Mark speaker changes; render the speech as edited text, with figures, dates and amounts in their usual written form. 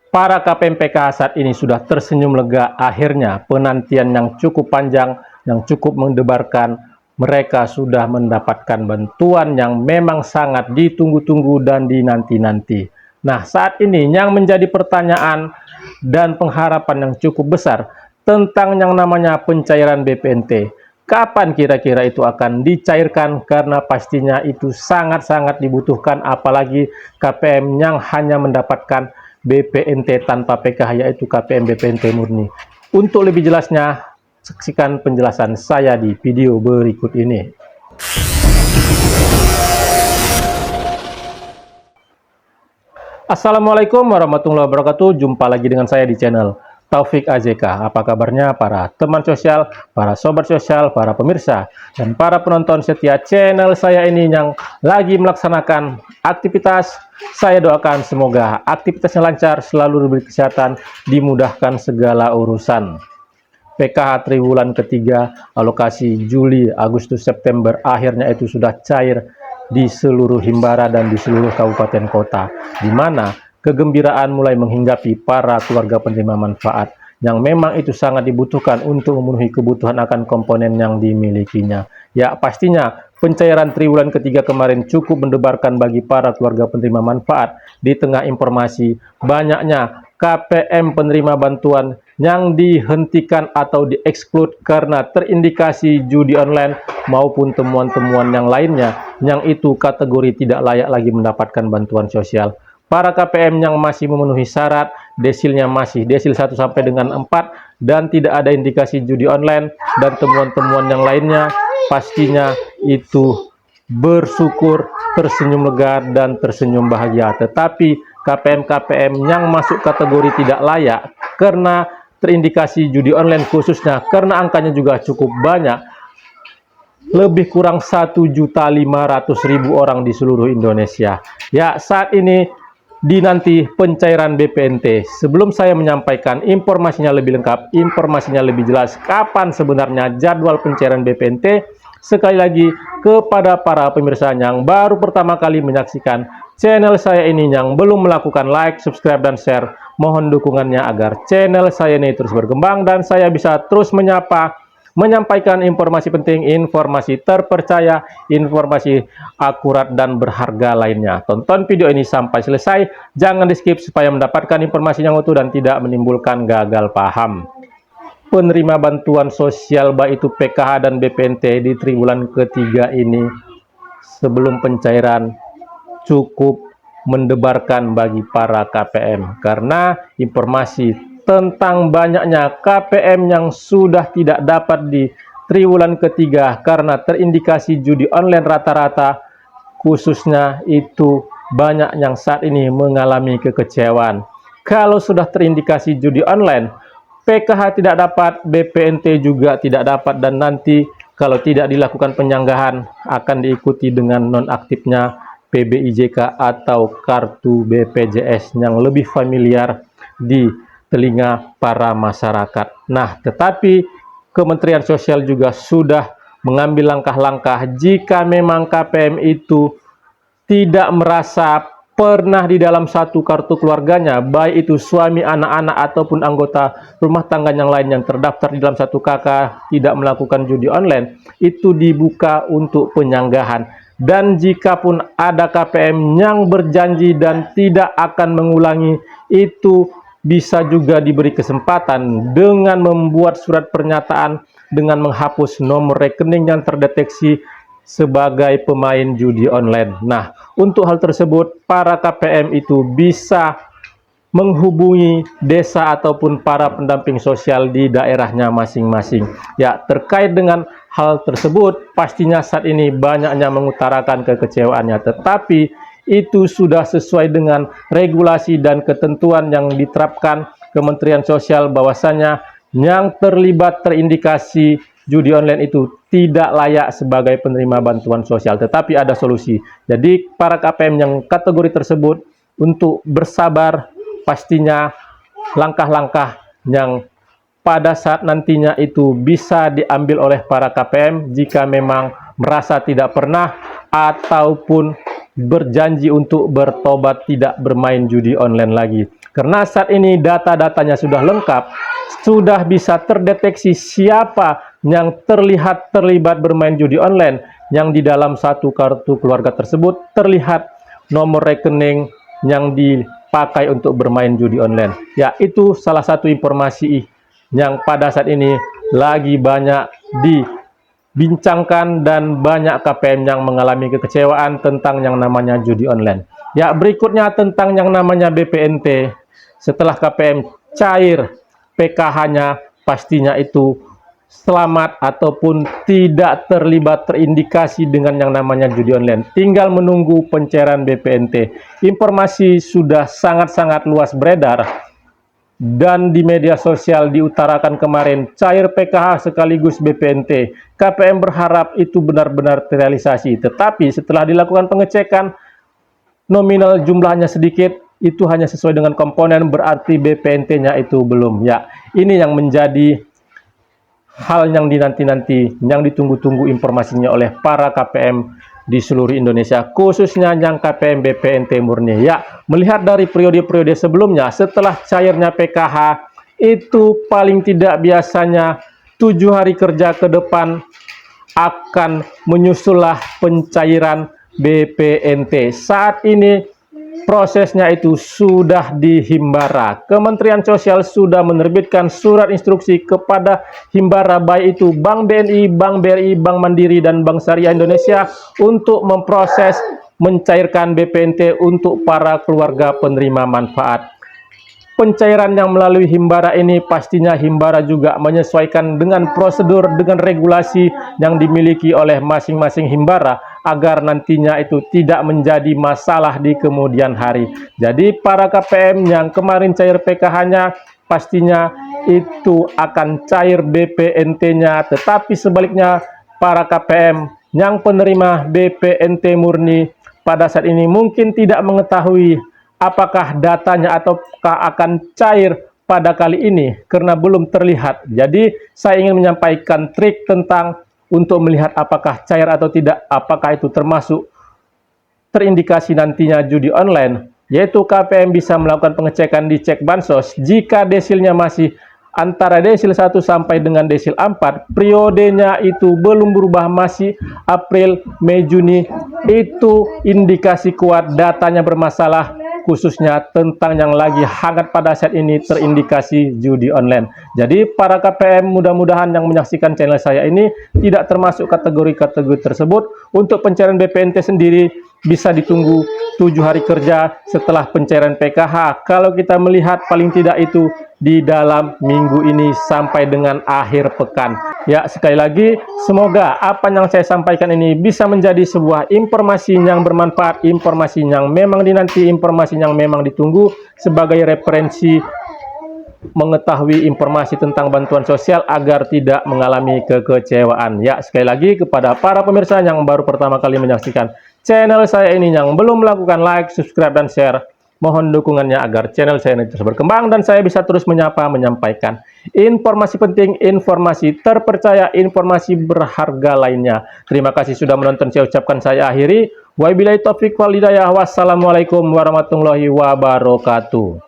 Speaker 1: Para KPM PKH saat ini sudah tersenyum lega, akhirnya penantian yang cukup panjang, yang cukup mendebarkan, mereka sudah mendapatkan bantuan yang memang sangat ditunggu-tunggu dan dinanti-nanti. Nah, saat ini yang menjadi pertanyaan dan pengharapan yang cukup besar tentang yang namanya pencairan BPNT. Kapan kira-kira itu akan dicairkan? Karena pastinya itu sangat-sangat dibutuhkan, apalagi KPM yang hanya mendapatkan BPNT tanpa PKH, yaitu KPM BPNT murni. Untuk lebih jelasnya, saksikan penjelasan saya di video berikut ini. Assalamualaikum warahmatullahi wabarakatuh. Jumpa lagi dengan saya di channel Taufik AJK. Apa kabarnya para teman sosial, para sobat sosial, para pemirsa, dan para penonton setia channel saya ini yang lagi melaksanakan aktivitas? Saya doakan semoga aktivitasnya lancar, selalu diberi kesehatan, dimudahkan segala urusan. PKH triwulan ketiga alokasi Juli, Agustus, September akhirnya itu sudah cair di seluruh Himbara dan di seluruh kabupaten kota, di mana kegembiraan mulai menghinggapi para keluarga penerima manfaat yang memang itu sangat dibutuhkan untuk memenuhi kebutuhan akan komponen yang dimilikinya. Ya, pastinya pencairan triwulan ketiga kemarin cukup mendebarkan bagi para keluarga penerima manfaat di tengah informasi banyaknya KPM penerima bantuan yang dihentikan atau dieksklud karena terindikasi judi online maupun temuan-temuan yang lainnya yang itu kategori tidak layak lagi mendapatkan bantuan sosial. Para KPM yang masih memenuhi syarat, desilnya masih desil 1 sampai dengan 4 dan tidak ada indikasi judi online dan temuan-temuan yang lainnya, pastinya itu bersyukur, tersenyum lega dan tersenyum bahagia. Tetapi KPM-KPM yang masuk kategori tidak layak karena terindikasi judi online, khususnya karena angkanya juga cukup banyak, lebih kurang 1.500.000 orang di seluruh Indonesia. Ya, saat ini dinanti pencairan BPNT. Sebelum saya menyampaikan informasinya lebih lengkap, informasinya lebih jelas, kapan sebenarnya jadwal pencairan BPNT, sekali lagi kepada para pemirsa yang baru pertama kali menyaksikan channel saya ini, yang belum melakukan like, subscribe, dan share, mohon dukungannya agar channel saya ini terus berkembang dan saya bisa terus menyampaikan informasi penting, informasi terpercaya, informasi akurat dan berharga lainnya. Tonton video ini sampai selesai, jangan di skip supaya mendapatkan informasi yang utuh dan tidak menimbulkan gagal paham. Penerima bantuan sosial baik itu PKH dan BPNT di triwulan ketiga ini sebelum pencairan cukup mendebarkan bagi para KPM, karena informasi tentang banyaknya KPM yang sudah tidak dapat di triwulan ketiga karena terindikasi judi online rata-rata, khususnya itu banyak yang saat ini mengalami kekecewaan. Kalau sudah terindikasi judi online, PKH tidak dapat, BPNT juga tidak dapat, dan nanti kalau tidak dilakukan penyanggahan akan diikuti dengan nonaktifnya PBIJK atau kartu BPJS yang lebih familiar di telinga para masyarakat. Nah, tetapi Kementerian Sosial juga sudah mengambil langkah-langkah jika memang KPM itu tidak merasa pernah di dalam satu kartu keluarganya, baik itu suami, anak-anak, ataupun anggota rumah tangga yang lain yang terdaftar di dalam satu KK tidak melakukan judi online, itu dibuka untuk penyanggahan. Dan jika pun ada KPM yang berjanji dan tidak akan mengulangi, itu bisa juga diberi kesempatan dengan membuat surat pernyataan dengan menghapus nomor rekening yang terdeteksi sebagai pemain judi online. Nah, untuk hal tersebut para KPM itu bisa menghubungi desa ataupun para pendamping sosial di daerahnya masing-masing. Ya, terkait dengan hal tersebut pastinya saat ini banyaknya mengutarakan kekecewaannya, tetapi itu sudah sesuai dengan regulasi dan ketentuan yang diterapkan Kementerian Sosial, bahwasanya yang terlibat terindikasi judi online itu tidak layak sebagai penerima bantuan sosial, tetapi ada solusi. Jadi para KPM yang kategori tersebut untuk bersabar, pastinya langkah-langkah yang pada saat nantinya itu bisa diambil oleh para KPM jika memang merasa tidak pernah ataupun berjanji untuk bertobat tidak bermain judi online lagi. Karena saat ini data-datanya sudah lengkap, sudah bisa terdeteksi siapa yang terlihat terlibat bermain judi online, yang di dalam satu kartu keluarga tersebut terlihat nomor rekening yang dipakai untuk bermain judi online. Ya, itu salah satu informasi yang pada saat ini lagi banyak dibincangkan dan banyak KPM yang mengalami kekecewaan tentang yang namanya judi online. Ya, berikutnya tentang yang namanya BPNT. Setelah KPM cair PKH-nya, pastinya itu selamat ataupun tidak terlibat terindikasi dengan yang namanya judi online. Tinggal menunggu pencairan BPNT. Informasi sudah sangat-sangat luas beredar dan di media sosial diutarakan kemarin cair PKH sekaligus BPNT. KPM berharap itu benar-benar terrealisasi. Tetapi setelah dilakukan pengecekan, nominal jumlahnya sedikit, itu hanya sesuai dengan komponen, berarti BPNT-nya itu belum. Ya, ini yang menjadi hal yang dinanti-nanti, yang ditunggu-tunggu informasinya oleh para KPM di seluruh Indonesia, khususnya yang KPM BPNT murni. Ya, melihat dari periode-periode sebelumnya, setelah cairnya PKH, itu paling tidak biasanya 7 hari kerja ke depan akan menyusullah pencairan BPNT. Saat ini prosesnya itu sudah di Himbara. Kementerian Sosial sudah menerbitkan surat instruksi kepada Himbara, baik itu Bank BNI, Bank BRI, Bank Mandiri, dan Bank Syariah Indonesia untuk memproses mencairkan BPNT untuk para keluarga penerima manfaat. Pencairan yang melalui Himbara ini pastinya Himbara juga menyesuaikan dengan prosedur, dengan regulasi yang dimiliki oleh masing-masing Himbara, agar nantinya itu tidak menjadi masalah di kemudian hari. Jadi para KPM yang kemarin cair PKH-nya, pastinya itu akan cair BPNT-nya. Tetapi sebaliknya, para KPM yang penerima BPNT murni pada saat ini mungkin tidak mengetahui apakah datanya ataukah akan cair pada kali ini karena belum terlihat. Jadi saya ingin menyampaikan trik tentang untuk melihat apakah cair atau tidak, apakah itu termasuk terindikasi nantinya judi online, yaitu KPM bisa melakukan pengecekan di cek bansos. Jika desilnya masih antara desil 1 sampai dengan desil 4, periodenya itu belum berubah, masih April, Mei, Juni, itu indikasi kuat datanya bermasalah, khususnya tentang yang lagi hangat pada saat ini terindikasi judi online. Jadi para KPM mudah-mudahan yang menyaksikan channel saya ini tidak termasuk kategori-kategori tersebut. Untuk pencairan BPNT sendiri bisa ditunggu 7 hari kerja setelah pencairan PKH. Kalau kita melihat paling tidak itu di dalam minggu ini sampai dengan akhir pekan. Ya, sekali lagi semoga apa yang saya sampaikan ini bisa menjadi sebuah informasi yang bermanfaat, informasi yang memang dinanti, informasi yang memang ditunggu sebagai referensi mengetahui informasi tentang bantuan sosial agar tidak mengalami kekecewaan. Ya, sekali lagi kepada para pemirsa yang baru pertama kali menyaksikan channel saya ini, yang belum melakukan like, subscribe, dan share, mohon dukungannya agar channel saya ini terus berkembang dan saya bisa terus menyampaikan informasi penting, informasi terpercaya, informasi berharga lainnya. Terima kasih sudah menonton. Saya ucapkan, saya akhiri. Wabillahi taufiq wal hidayah. Wassalamualaikum warahmatullahi wabarakatuh.